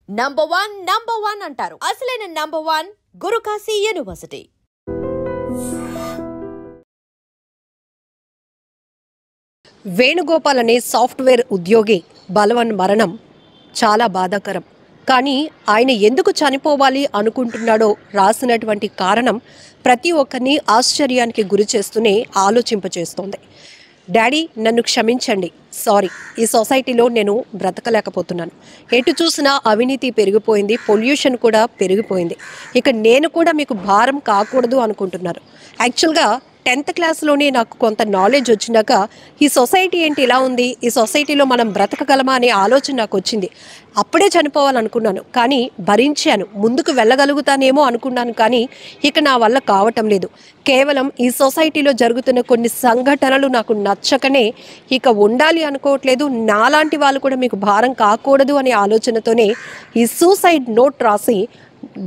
Number one అంటారు. అసలైన number one Gurukashi University. Venugopal అనే సాఫ్ట్వేర్ ఉద్యోగి బలవన్ మరణం చాలా బాధాకరం. కానీ ఆయన ఎందుకు చనిపోవాలి అనుకుంటున్నాడో రాసినటువంటి కారణం ప్రతి ఒక్కరిని ఆశ్చర్యానికి గురి చేస్తూనే ఆలోచింపచేస్తోంది. డాడీ నన్ను క్షమించండి, సారీ, ఈ సొసైటీలో నేను బ్రతకలేకపోతున్నాను. ఎటు చూసినా అవినీతి పెరిగిపోయింది, పొల్యూషన్ కూడా పెరిగిపోయింది. ఇక నేను కూడా మీకు భారం కాకూడదు అనుకుంటున్నారు. యాక్చువల్గా 10th క్లాస్లోనే నాకు కొంత నాలెడ్జ్ వచ్చినాక ఈ సొసైటీ ఏంటి ఇలా ఉంది, ఈ సొసైటీలో మనం బ్రతకగలమా అనే ఆలోచన నాకు వచ్చింది. అప్పుడే చనిపోవాలనుకున్నాను, కానీ భరించాను. ముందుకు వెళ్ళగలుగుతానేమో అనుకున్నాను, కానీ ఇక నా వల్ల కావటం లేదు. కేవలం ఈ సొసైటీలో జరుగుతున్న కొన్ని సంఘటనలు నాకు నచ్చకనే ఇక ఉండాలి అనుకోవట్లేదు. నాలాంటి వాళ్ళు కూడా మీకు భారం కాకూడదు అనే ఆలోచనతోనే ఈ సూసైడ్ నోట్ రాసి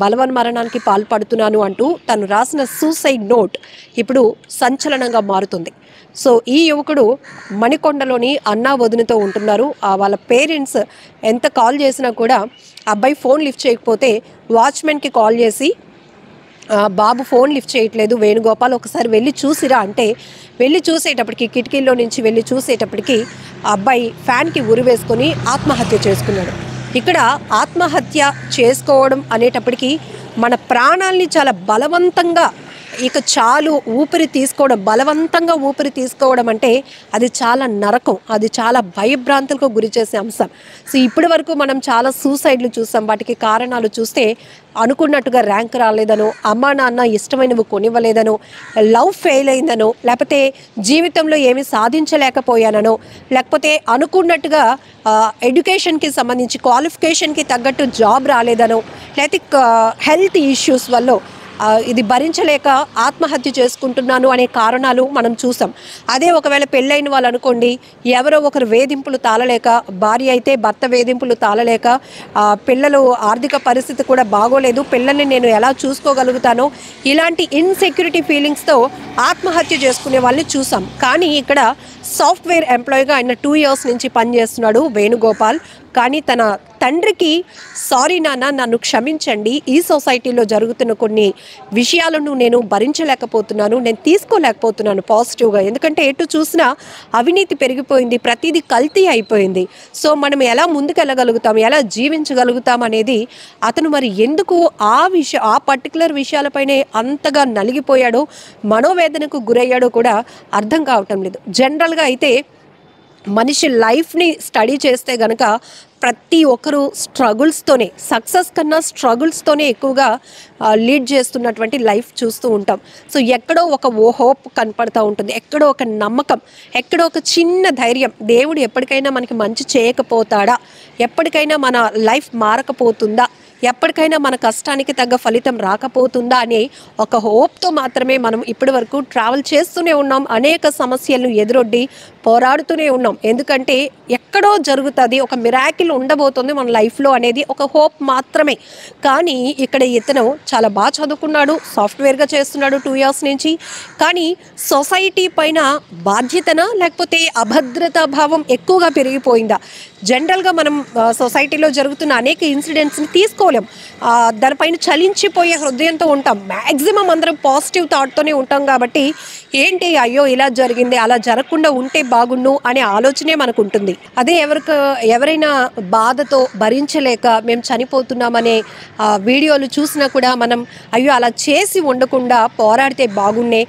బలవన్ మరణానికి పాల్పడుతున్నాను అంటూ తను రాసిన సూసైడ్ నోట్ ఇప్పుడు సంచలనంగా మారుతుంది. సో ఈ యువకుడు మణికొండలోని అన్నా వదినతో ఉంటున్నారు. వాళ్ళ పేరెంట్స్ ఎంత కాల్ చేసినా కూడా అబ్బాయి ఫోన్ లిఫ్ట్ చేయకపోతే వాచ్మెన్కి కాల్ చేసి బాబు ఫోన్ లిఫ్ట్ చేయట్లేదు వేణుగోపాల్, ఒకసారి వెళ్ళి చూసిరా అంటే వెళ్ళి చూసేటప్పటికి, కిటికీల్లో నుంచి వెళ్ళి చూసేటప్పటికి అబ్బాయి ఫ్యాన్కి ఉరి వేసుకొని ఆత్మహత్య చేసుకున్నాడు. ఇక్కడ ఆత్మహత్య చేసుకోవడం అనేటప్పటికీ మన ప్రాణాల్ని చాలా బలవంతంగా ఇక చాలు ఊపిరి తీసుకోవడం, బలవంతంగా ఊపిరి తీసుకోవడం అంటే అది చాలా నరకం, అది చాలా భయభ్రాంతులకు గురి చేసే అంశం. సో ఇప్పటి వరకు మనం చాలా సూసైడ్లు చూసాం. వాటికి కారణాలు చూస్తే అనుకున్నట్టుగా ర్యాంక్ రాలేదనో, అమ్మా నాన్న ఇష్టమైనవి కొనివ్వలేదనో, లవ్ ఫెయిల్ అయిందనో, లేకపోతే జీవితంలో ఏమీ సాధించలేకపోయాననో, లేకపోతే అనుకున్నట్టుగా ఎడ్యుకేషన్కి సంబంధించి క్వాలిఫికేషన్కి తగ్గట్టు జాబ్ రాలేదనో, లేకపోతే హెల్త్ ఇష్యూస్ వల్ల ఇది భరించలేక ఆత్మహత్య చేసుకుంటున్నాను అనే కారణాలు మనం చూసాం. అదే ఒకవేళ పెళ్ళైన వాళ్ళు అనుకోండి, ఎవరో ఒకరు వేధింపులు తాళలేక, భార్య అయితే భర్త వేధింపులు తాళలేక, పిల్లలు ఆర్థిక పరిస్థితి కూడా బాగోలేదు, పిల్లల్ని నేను ఎలా చూసుకోగలుగుతానో, ఇలాంటి ఇన్సెక్యూరిటీ ఫీలింగ్స్తో ఆత్మహత్య చేసుకునే వాళ్ళని చూసాం. కానీ ఇక్కడ సాఫ్ట్వేర్ ఎంప్లాయీగా ఆయన 2 years నుంచి పనిచేస్తున్నాడు వేణుగోపాల్. కానీ తన తండ్రికి సారీ నాన్న, నన్ను క్షమించండి, ఈ సొసైటీలో జరుగుతున్న కొన్ని విషయాలను నేను భరించలేకపోతున్నాను, నేను తీసుకోలేకపోతున్నాను పాజిటివ్గా. ఎందుకంటే ఎటు చూసినా అవినీతి పెరిగిపోయింది, ప్రతిదీ కల్తీ అయిపోయింది. సో మనం ఎలా ముందుకెళ్ళగలుగుతాం, ఎలా జీవించగలుగుతాం అనేది అతను మరి ఎందుకు ఆ పర్టికులర్ విషయాలపైనే అంతగా నలిగిపోయాడో, మనోవేదనకు గురయ్యాడో కూడా అర్థం కావటం లేదు. జనరల్గా అయితే మనిషి లైఫ్ని స్టడీ చేస్తే గనక ప్రతి ఒక్కరూ స్ట్రగుల్స్తోనే, సక్సెస్ కన్నా స్ట్రగుల్స్తోనే ఎక్కువగా లీడ్ చేస్తున్నటువంటి లైఫ్ చూస్తూ ఉంటాం. సో ఎక్కడో ఒక హోప్ కనపడుతూ ఉంటుంది, ఎక్కడో ఒక నమ్మకం, ఎక్కడో ఒక చిన్న ధైర్యం, దేవుడు ఎప్పటికైనా మనకి మంచి చేయకపోతాడా, ఎప్పటికైనా మన లైఫ్ మారకపోతుందా, ఎప్పటికైనా మన కష్టానికి తగ్గ ఫలితం రాకపోతుందా అనే ఒక హోప్తో మాత్రమే మనం ఇప్పటి వరకు ట్రావెల్ చేస్తూనే ఉన్నాం. అనేక సమస్యలను ఎదురొడ్డి పోరాడుతూనే ఉన్నాం. ఎందుకంటే ఎక్కడో జరుగుతుంది, ఒక మిరాకిల్ ఉండబోతుంది మన లైఫ్లో అనేది ఒక హోప్ మాత్రమే. కానీ ఇక్కడ ఇతను చాలా బాగా చదువుకున్నాడు, సాఫ్ట్వేర్గా చేస్తున్నాడు 2 years నుంచి. కానీ సొసైటీ పైన బాధ్యతన లేకపోతే అభద్రతా భావం ఎక్కువగా పెరిగిపోయిందా? జనరల్గా మనం సొసైటీలో జరుగుతున్న అనేక ఇన్సిడెంట్స్ని తీసుకోలేం, దానిపైన చలించిపోయే హృదయంతో ఉంటాం. మ్యాక్సిమం అందరం పాజిటివ్ థాట్తోనే ఉంటాం. కాబట్టి ఏంటి, అయ్యో ఇలా జరిగింది, అలా జరగకుండా ఉంటే బాగుండు అనే ఆలోచనే మనకు ఉంటుంది. అదే ఎవరైనా బాధతో భరించలేక మేము చనిపోతున్నామనే వీడియోలు చూసినా కూడా మనం అయ్యో అలా చేసి ఉండకుండా పోరాడితే బాగుండే,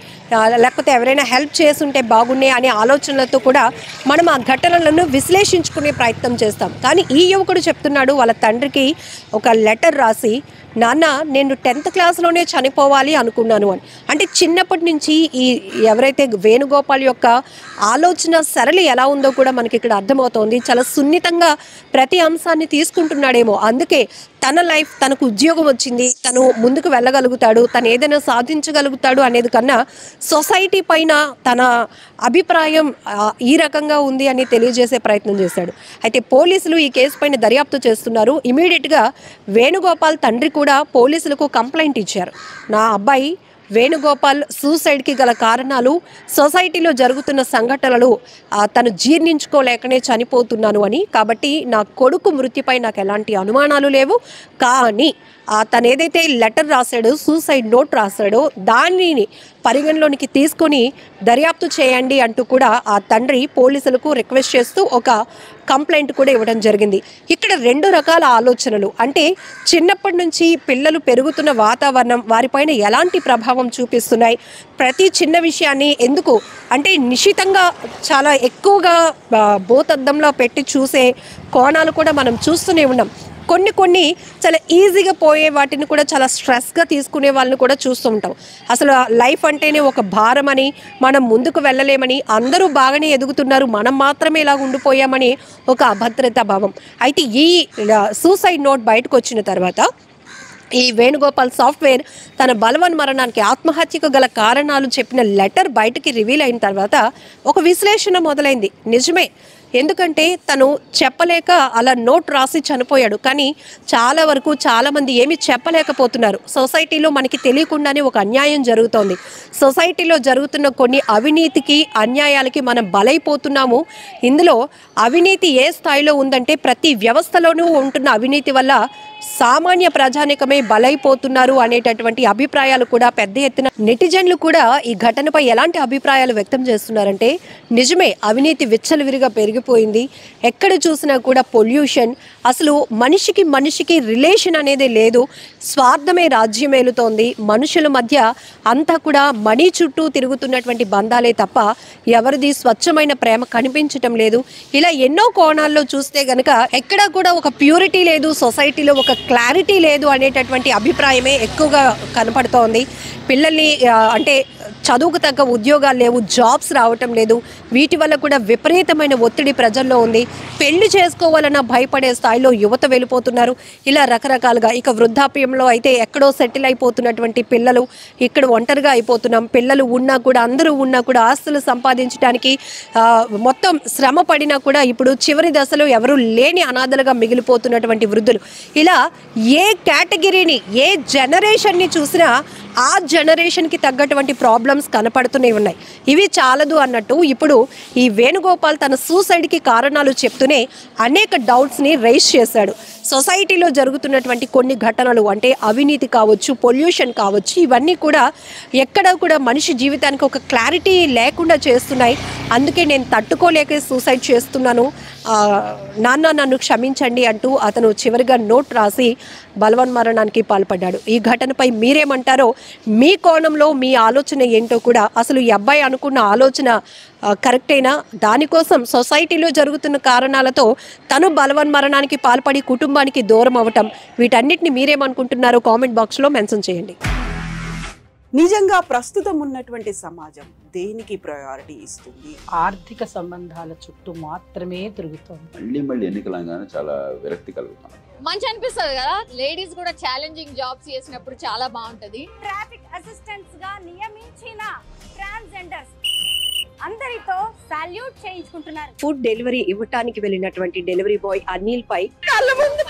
లేకపోతే ఎవరైనా హెల్ప్ చేసి ఉంటే బాగుండే అనే ఆలోచనలతో కూడా మనం ఆ ఘటనలను విశ్లేషించుకునే ప్రయత్నం చేస్తాం. కానీ ఈ యువకుడు చెప్తున్నాడు వాళ్ళ తండ్రికి ఒక లెటర్ రాసి, నాన్న నేను 10th క్లాస్లోనే చనిపోవాలి అనుకున్నాను అని. అంటే చిన్నప్పటి నుంచి ఎవరైతే వేణుగోపాల్ యొక్క ఆలోచన సరళి ఎలా ఉందో కూడా మనకి ఇక్కడ అర్థమవుతోంది. చాలా సున్నితంగా ప్రతి అంశాన్ని తీసుకుంటున్నాడేమో. అందుకే తన లైఫ్, తనకు ఉద్యోగం వచ్చింది, తను ముందుకు వెళ్ళగలుగుతాడు, తను ఏదైనా సాధించగలుగుతాడు అనేది కన్నా సొసైటీ పైన తన అభిప్రాయం ఈ రకంగా ఉంది అని తెలియజేసే ప్రయత్నం చేశాడు. అయితే పోలీసులు ఈ కేసు పైన దర్యాప్తు చేస్తున్నారు. ఇమీడియట్గా వేణుగోపాల్ తండ్రి కూడా పోలీసులకు కంప్లైంట్ ఇచ్చారు. నా అబ్బాయి వేణుగోపాల్ సూసైడ్కి గల కారణాలు, సొసైటీలో జరుగుతున్న సంఘటనలు తను జీర్ణించుకోలేకనే చనిపోతున్నాను అని. కాబట్టి నా కొడుకు మృతిపై నాకు ఎలాంటి అనుమానాలు లేవు. కానీ తను ఏదైతే లెటర్ రాశాడో, సూసైడ్ నోట్ రాశాడో, దానిని పరిగణలోనికి తీసుకొని దర్యాప్తు చేయండి అంటూ కూడా ఆ తండ్రి పోలీసులకు రిక్వెస్ట్ చేస్తూ ఒక కంప్లైంట్ కూడా ఇవ్వడం జరిగింది. ఇక్కడ 2 రకాల ఆలోచనలు. అంటే చిన్నప్పటి నుంచి పిల్లలు పెరుగుతున్న వాతావరణం వారిపైన ఎలాంటి ప్రభావం చూపిస్తున్నాయి, ప్రతి చిన్న విషయాన్ని ఎందుకు అంటే నిశితంగా చాలా ఎక్కువగా భూతద్దంలో పెట్టి చూసే కోణాలు కూడా మనం చూస్తూనే ఉన్నాం. కొన్ని చాలా ఈజీగా పోయే వాటిని కూడా చాలా స్ట్రెస్గా తీసుకునే వాళ్ళని కూడా చూస్తూ ఉంటాం. అసలు లైఫ్ అంటేనే ఒక భారం అని, మనం ముందుకు వెళ్ళలేమని, అందరూ బాగానే ఎదుగుతున్నారు, మనం మాత్రమే ఇలా ఉండిపోయామని ఒక అభద్రతా భావం. అయితే ఈ సూసైడ్ నోట్ బయటకు వచ్చిన తర్వాత ఈ వేణుగోపాల్ సాఫ్ట్వేర్ తన బలవన్మరణానికి, ఆత్మహత్యకు గల కారణాలు చెప్పిన లెటర్ బయటికి రివీల్ అయిన తర్వాత ఒక విశ్లేషణ మొదలైంది. నిజమే, ఎందుకంటే తను చెప్పలేక అలా నోట్ రాసి చనిపోయాడు. కానీ చాలా వరకు చాలామంది ఏమీ చెప్పలేకపోతున్నారు. సొసైటీలో మనకి తెలియకుండానే ఒక అన్యాయం జరుగుతోంది. సొసైటీలో జరుగుతున్న కొన్ని అవినీతికి, అన్యాయాలకి మనం బలైపోతున్నాము. ఇందులో అవినీతి ఏ స్థాయిలో ఉందంటే ప్రతి వ్యవస్థలోనూ ఉంటున్న అవినీతి వల్ల సామాన్య ప్రజానికమే బలైపోతున్నారు అనేటటువంటి అభిప్రాయాలు కూడా పెద్ద ఎత్తున నెటిజన్లు కూడా ఈ ఘటనపై ఎలాంటి అభిప్రాయాలు వ్యక్తం చేస్తున్నారంటే, నిజమే అవినీతి విచ్చలవిరిగా పెరిగిపోయింది. ఎక్కడ చూసినా కూడా పొల్యూషన్, అసలు మనిషికి రిలేషన్ అనేది లేదు, స్వార్థమే రాజ్యమేలుతోంది. మనుషుల మధ్య అంతా కూడా మనీ చుట్టూ తిరుగుతున్నటువంటి బంధాలే తప్ప ఎవరిది స్వచ్ఛమైన ప్రేమ కనిపించటం లేదు. ఇలా ఎన్నో కోణాల్లో చూస్తే గనక ఎక్కడా కూడా ఒక ప్యూరిటీ లేదు, సొసైటీలో ఒక క్లారిటీ లేదు అనేటటువంటి అభిప్రాయమే ఎక్కువగా కనపడుతోంది. పిల్లల్ని అంటే చదువుకు తగ్గ ఉద్యోగాలు లేవు, జాబ్స్ రావటం లేదు. వీటి వల్ల కూడా విపరీతమైన ఒత్తిడి ప్రజల్లో ఉంది. పెళ్లి చేసుకోవాలన్నా భయపడే స్థాయిలో యువత వెళ్ళిపోతున్నారు. ఇలా రకరకాలుగా ఇక వృద్ధాప్యంలో అయితే ఎక్కడో సెటిల్ అయిపోతున్నటువంటి పిల్లలు, ఇక్కడ ఒంటరిగా అయిపోతున్నాం. పిల్లలు ఉన్నా కూడా, అందరూ ఉన్నా కూడా ఆస్తులు సంపాదించడానికి మొత్తం శ్రమ పడినా కూడా ఇప్పుడు చివరి దశలో ఎవరు లేని అనాథలుగా మిగిలిపోతున్నటువంటి వృద్ధులు. ఇలా ఏ కేటగిరీని, ఏ జనరేషన్ని చూసినా ఆ జనరేషన్కి తగ్గటువంటి ప్రాబ్లమ్స్ కనపడుతూనే ఉన్నాయి. ఇవి చాలదు అన్నట్టు ఇప్పుడు ఈ వేణుగోపాల్ తన సూసైడ్కి కారణాలు చెప్తూనే అనేక డౌట్స్ని రైజ్ చేశాడు. సొసైటీలో జరుగుతున్నటువంటి కొన్ని ఘటనలు అంటే అవినీతి కావచ్చు, పొల్యూషన్ కావచ్చు, ఇవన్నీ కూడా ఎక్కడ కూడా మనిషి జీవితానికి ఒక క్లారిటీ లేకుండా చేస్తున్నాయి. అందుకే నేను తట్టుకోలేక సూసైడ్ చేస్తున్నాను, నాన్న నన్ను క్షమించండి అంటూ అతను చివరిగా నోట్ రాసి బలవన్మరణానికి పాల్పడ్డాడు. ఈ ఘటనపై మీరేమంటారో, మీ కోణంలో మీ ఆలోచన ఏంటో కూడా, అసలు ఈ అబ్బాయి అనుకున్న ఆలోచన కరెక్టేనా, దానికోసం సొసైటీలో జరుగుతున్న కారణాలతో తను బలవన్మరణానికి పాల్పడి కుటుంబానికి దూరం అవ్వటం, వీటన్నిటిని మీరేమనుకుంటున్నారో కామెంట్ బాక్స్లో మెన్షన్ చేయండి. నిజంగా ప్రస్తుతం ఉన్నటువంటి సమాజం దేనికి ప్రయారిటీ ఇస్తుంది? ఆర్థిక సంబంధాల చుట్టూ మాత్రమే తిరుగుతుంది. మళ్ళీ ఎన్నికలంగానే చాలా విరక్తి కలుగుతాం. మంచి అనిపిస్తుంది కదా, లేడీస్ కూడా ఛాలెంజింగ్ జాబ్స్ చేసినప్పుడు చాలా బాగుంటది. ట్రాఫిక్ అసిస్టెంట్స్ గా నియమించిన ట్రాన్స్జెండర్స్ అందరితో సాల్యూట్ చేయించుకుంటున్నారు. ఫుడ్ డెలివరీ ఇవ్వటానికి వెళ్ళినటువంటి డెలివరీ బాయ్ అనిల్ పై కళ్ళ ముందు